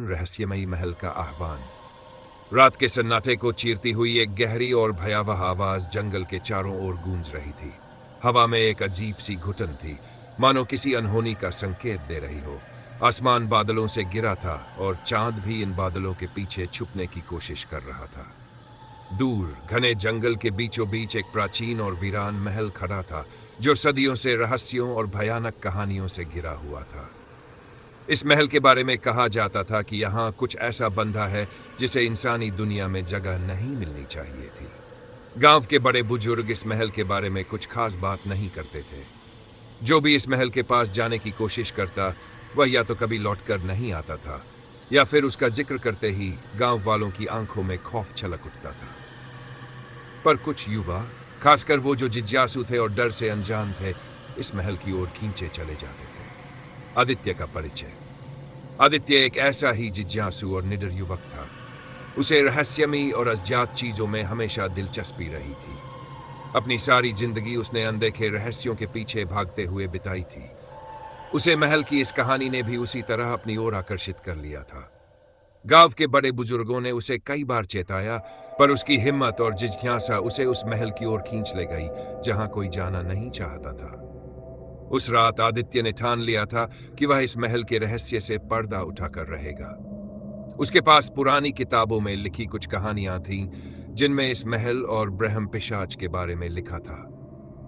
रहस्यमयी महल का आह्वान। रात के सन्नाटे को चीरती हुई एक गहरी और भयावह आवाज जंगल के चारों ओर गूंज रही थी। हवा में एक अजीब सी घुटन थी, मानो किसी अनहोनी का संकेत दे रही हो। आसमान बादलों से घिरा था और चांद भी इन बादलों के पीछे छुपने की कोशिश कर रहा था। दूर घने जंगल के बीचों बीच एक प्राचीन और वीरान महल खड़ा था, जो सदियों से रहस्यों और भयानक कहानियों से घिरा हुआ था। इस महल के बारे में कहा जाता था कि यहाँ कुछ ऐसा बंधा है जिसे इंसानी दुनिया में जगह नहीं मिलनी चाहिए थी। गांव के बड़े बुजुर्ग इस महल के बारे में कुछ खास बात नहीं करते थे। जो भी इस महल के पास जाने की कोशिश करता, वह या तो कभी लौटकर नहीं आता था, या फिर उसका जिक्र करते ही गांव वालों की आंखों में खौफ छलक उठता था। पर कुछ युवा, खासकर वो जो जिज्ञासु थे और डर से अनजान थे, इस महल की ओर खींचे चले जाते थे। आदित्य का परिचय। आदित्य एक ऐसा ही जिज्ञासु और निडर युवक था। उसे रहस्यमयी और अज्ञात चीजों में हमेशा दिलचस्पी रही थी। अपनी सारी जिंदगी उसने अनदेखे रहस्यों के पीछे भागते हुए बिताई थी। उसे महल की इस कहानी ने भी उसी तरह अपनी ओर आकर्षित कर लिया था। गांव के बड़े बुजुर्गों ने उसे कई बार चेताया, पर उसकी हिम्मत और जिज्ञासा उसे उस महल की ओर खींच ले गई जहां कोई जाना नहीं चाहता था। उस रात आदित्य ने ठान लिया था कि वह इस महल के रहस्य से पर्दा उठाकर रहेगा। उसके पास पुरानी किताबों में लिखी कुछ कहानियां थीं, जिनमें इस महल और ब्रह्म पिशाच के बारे में लिखा था।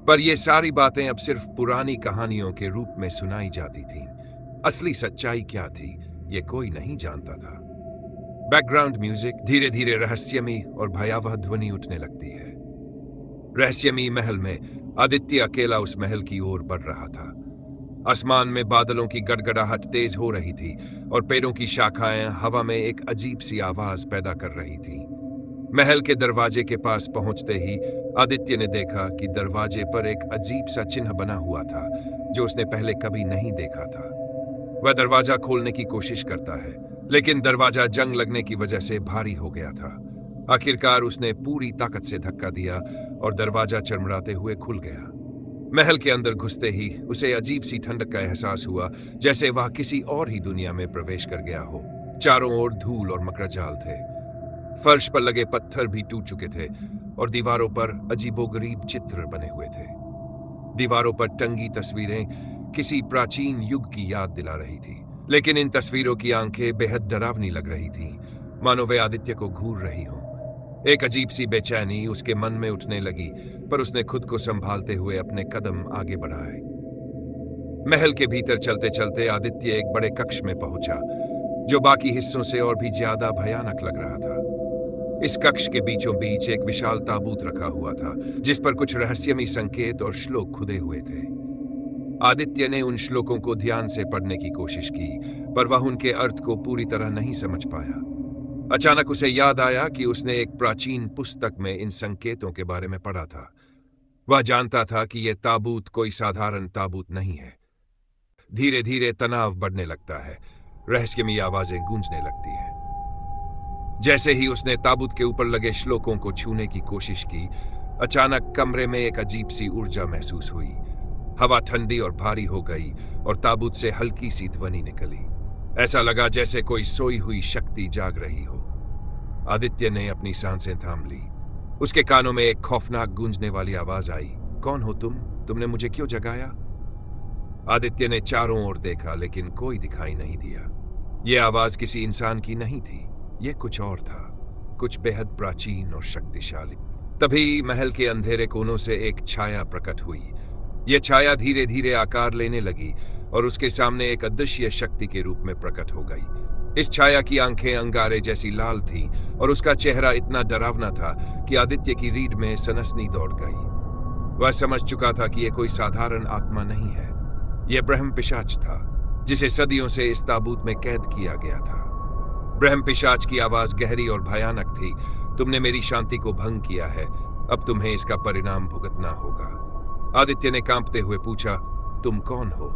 पर ये सारी बातें अब सिर्फ पुरानी कहानियों के रूप में सुनाई जाती थीं। असली सच्चाई क्या थी, ये कोई नहीं जानता था। बैकग्राउंड म्यूजिक धीरे धीरे रहस्यमयी और भयावह ध्वनि उठने लगती है। रहस्यमयी महल में आदित्य अकेला उस महल की ओर बढ़ रहा था। आसमान में बादलों की गड़गड़ाहट तेज हो रही थी और पेड़ों की शाखाएं हवा में एक अजीब सी आवाज पैदा कर रही थी। महल के दरवाजे के पास पहुंचते ही आदित्य ने देखा कि दरवाजे पर एक अजीब सा चिन्ह बना हुआ था, जो उसने पहले कभी नहीं देखा था। वह दरवाजा खोलने की कोशिश करता है, लेकिन दरवाजा जंग लगने की वजह से भारी हो गया था। आखिरकार उसने पूरी ताकत से धक्का दिया और दरवाजा चरमराते हुए खुल गया। महल के अंदर घुसते ही उसे अजीब सी ठंडक का एहसास हुआ, जैसे वह किसी और ही दुनिया में प्रवेश कर गया हो। चारों ओर धूल और मकड़जाल थे। फर्श पर लगे पत्थर भी टूट चुके थे और दीवारों पर अजीबोगरीब चित्र बने हुए थे। दीवारों पर टंगी तस्वीरें किसी प्राचीन युग की याद दिला रही थी, लेकिन इन तस्वीरों की आंखें बेहद डरावनी लग रही थीं, मानो वे आदित्य को घूर रही हों। एक अजीब सी बेचैनी उसके मन में उठने लगी, पर उसने खुद को संभालते हुए अपने कदम आगे बढ़ाए। महल के भीतर चलते चलते आदित्य एक बड़े कक्ष में पहुंचा, जो बाकी हिस्सों से और भी ज्यादा भयानक लग रहा था। इस कक्ष के बीचों बीच एक विशाल ताबूत रखा हुआ था, जिस पर कुछ रहस्यमयी संकेत और श्लोक खुदे हुए थे। आदित्य ने उन श्लोकों को ध्यान से पढ़ने की कोशिश की, पर वह उनके अर्थ को पूरी तरह नहीं समझ पाया। अचानक उसे याद आया कि उसने एक प्राचीन पुस्तक में इन संकेतों के बारे में पढ़ा था। वह जानता था कि यह ताबूत कोई साधारण ताबूत नहीं है। धीरे धीरे तनाव बढ़ने लगता है, रहस्यमयी आवाजें गूंजने लगती हैं। जैसे ही उसने ताबूत के ऊपर लगे श्लोकों को छूने की कोशिश की, अचानक कमरे में एक अजीब सी ऊर्जा महसूस हुई। हवा ठंडी और भारी हो गई और ताबूत से हल्की सी ध्वनि निकली। ऐसा लगा जैसे कोई सोई हुई शक्ति जाग रही हो। आदित्य ने अपनी सांसें थाम ली। उसके कानों में एक खौफनाक गूंजने वाली आवाज आई, कौन हो तुम? तुमने मुझे क्यों जगाया? आदित्य ने चारों ओर देखा, लेकिन कोई दिखाई नहीं दिया। यह आवाज किसी इंसान की नहीं थी, यह कुछ और था, कुछ बेहद प्राचीन और शक्तिशाली। तभी महल के अंधेरे कोनों से एक छाया प्रकट हुई। यह छाया धीरे धीरे आकार लेने लगी और उसके सामने एक अदृश्य शक्ति के रूप में प्रकट हो गई। इस छाया की आंखें अंगारे जैसी लाल थीं और उसका चेहरा इतना डरावना था कि आदित्य की रीढ़ में सनसनी दौड़ गई। वह समझ चुका था कि यह कोई साधारण आत्मा नहीं है, यह ब्रह्म पिशाच था, जिसे सदियों से इस ताबूत में कैद किया गया था। ब्रह्म पिशाच की आवाज गहरी और भयानक थी, तुमने मेरी शांति को भंग किया है, अब तुम्हें इसका परिणाम भुगतना होगा। आदित्य ने कांपते हुए पूछा, तुम कौन हो?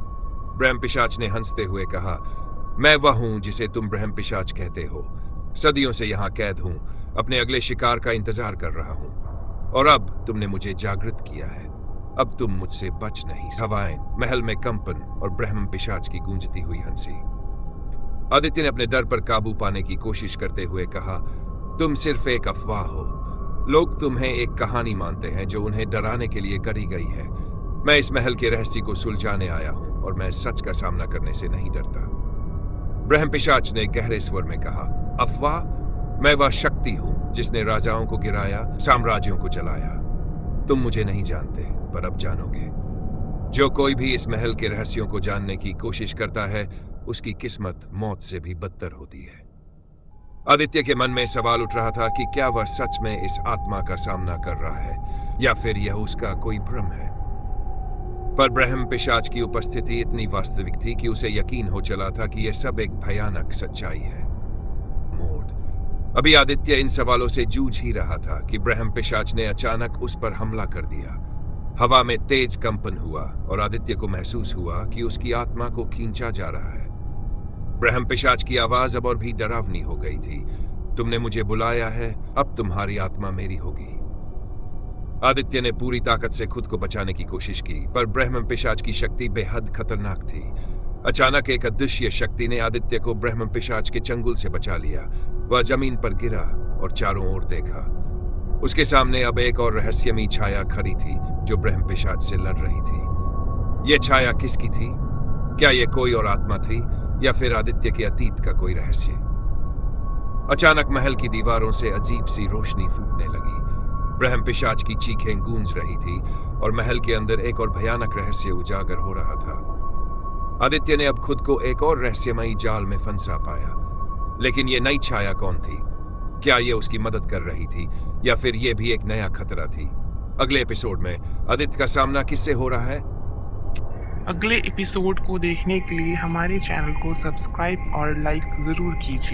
ब्रह्म पिशाच ने हंसते हुए कहा, मैं वह हूं जिसे तुम ब्रह्म पिशाच कहते हो। सदियों से यहाँ कैद हूं, अपने अगले शिकार का इंतजार कर रहा हूं, और अब तुमने मुझे जागृत किया है। अब तुम मुझसे बच नहीं। हवाएं, महल में कंपन और ब्रह्म पिशाच की गूंजती हुई हंसी। आदित्य ने अपने डर पर काबू पाने की कोशिश करते हुए कहा, तुम सिर्फ एक अफवाह हो। लोग तुम्हें एक कहानी मानते हैं जो उन्हें डराने के लिए गढ़ी गई है। मैं इस महल के रहस्य को सुलझाने आया हूं और मैं सच का सामना करने से नहीं डरता। ब्रह्मपिशाच ने गहरे स्वर में कहा, अफवाह? मैं वह शक्ति हूं जिसने राजाओं को गिराया, साम्राज्यों को जलाया। तुम मुझे नहीं जानते, पर अब जानोगे। जो कोई भी इस महल के रहस्यों को जानने की कोशिश करता है, उसकी किस्मत मौत से भी बदतर होती है। आदित्य के मन में सवाल उठ रहा था कि क्या वह सच में इस आत्मा का सामना कर रहा है या फिर यह उसका कोई भ्रम है। पर ब्रह्म पिशाच की उपस्थिति इतनी वास्तविक थी कि उसे यकीन हो चला था कि यह सब एक भयानक सच्चाई है। अभी आदित्य इन सवालों से जूझ ही रहा था कि ब्रह्म पिशाच ने अचानक उस पर हमला कर दिया। हवा में तेज कंपन हुआ और आदित्य को महसूस हुआ कि उसकी आत्मा को खींचा जा रहा है। ब्रह्म पिशाच की आवाज अब और भी डरावनी हो गई थी। तुमने मुझे बुलाया है, अब तुम्हारी आत्मा मेरी होगी। आदित्य ने पूरी ताकत से खुद को बचाने की कोशिश की, पर ब्रह्म पिशाच की शक्ति बेहद खतरनाक थी। अचानक एक अदृश्य शक्ति ने आदित्य को ब्रह्म पिशाच के चंगुल से बचा लिया। वह जमीन पर गिरा और चारों ओर देखा। उसके सामने अब एक और रहस्यमयी छाया खड़ी थी जो ब्रह्म पिशाच से लड़ रही थी। यह छाया किसकी थी? क्या यह कोई और आत्मा थी या फिर आदित्य के अतीत का कोई रहस्य? अचानक महल की दीवारों से अजीब सी रोशनी फूटने लगी। ब्रह्म पिशाच की चीखें गूंज रही थी और महल के अंदर एक और भयानक रहस्य उजागर हो रहा था। आदित्य ने अब खुद को एक और रहस्यमयी जाल में फंसा पाया। लेकिन यह नई छाया कौन थी? क्या यह उसकी मदद कर रही थी या फिर यह भी एक नया खतरा थी? अगले एपिसोड में आदित्य का सामना किससे हो रहा है? अगले एपिसोड को देखने के लिए हमारे चैनल को सब्सक्राइब और लाइक जरूर कीजिए।